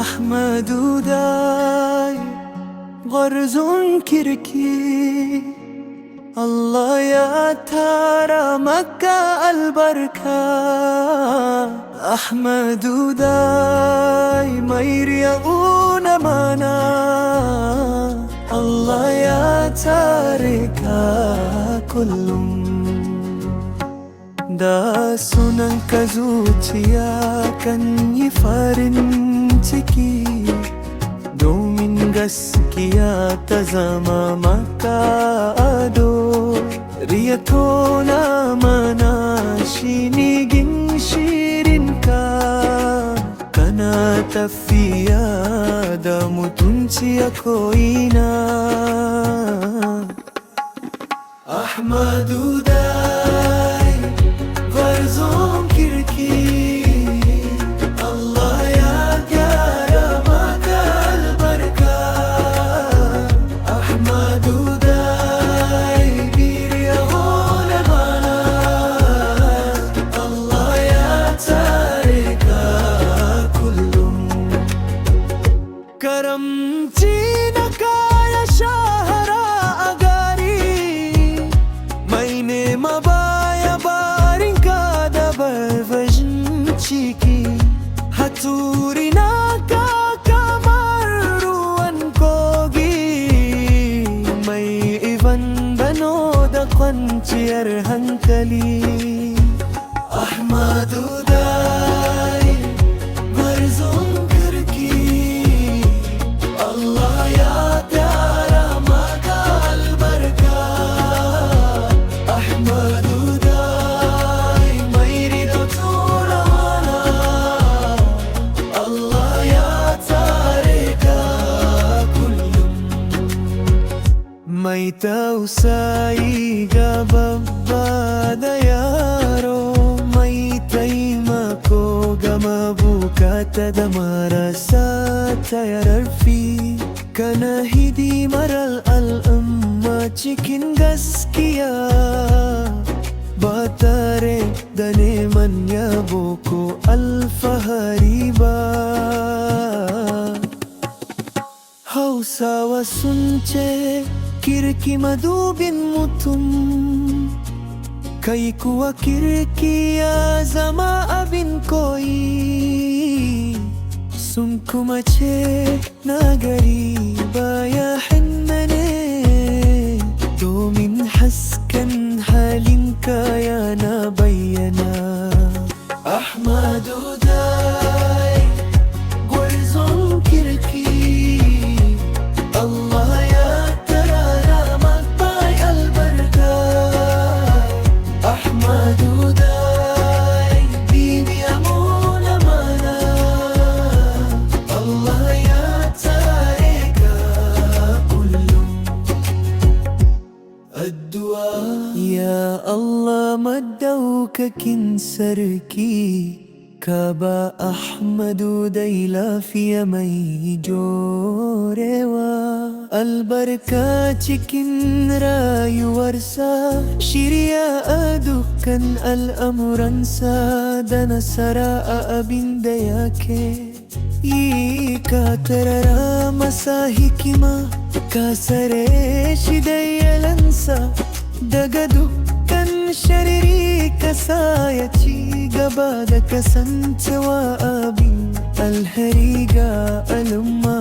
أحمد داي غرز كركي الله يا ترى مكة البركة. أحمد داي ما يريعون معنا الله يا تاركا كلهم da sunan ka zuciya kan yi farin ciki domin gaskiya ta zama maka ado. Riya tona mana shi ne ginshirinka, kana tafiya da mutunci a ko'ina. Ahmadu dai gwarzon kirki Allah ya gyara maka albarka. Ahmadu dai biriya hona mana Allah ya tare ka kullum. Karamci na kaya shahara a gari mai nema baya barinka da barbashin ciki. Haturi na ka kamar ruwan kogi mai iban bano da kwanciyar hankali. Ahmadu dai gwarzon kirki Allah ya tara maka albarka. Ahmadu dai mai rido tura mana Allah ya tare ka kullum. Mai tausayi ga babba da yaro, mai taimako ga mabukata da marasa tayarfi. Kana hidimar al'umma cikin gaskiya ba tare da neman yabo ko alfahari ba. Hausawa sun ce kirki madubin mutum, kai kuwa kirki ya zama abin koyi. Sun kuma ce nagari baya hinna ne domin hasken halinka yana bayyana. Ahmadu dai gwarzon kirki Allah ya tarara maka albarka. Ahmadu dai bibiya muna mana Allah ya tare ka kullum. Addu'a ya Allah madaukakin sarki, ka ba Ahmadu dai lafiya mai jorewa, albarka cikin rayuwarsa, shirya a dukkan al'amuransa da nasara a abin da yake yi. Ka tarara masa hikima, ka sare shi da yalansa daga dukkan sharri, ka sa ya ci gaba da kasancewa abin alheri ga al'umma.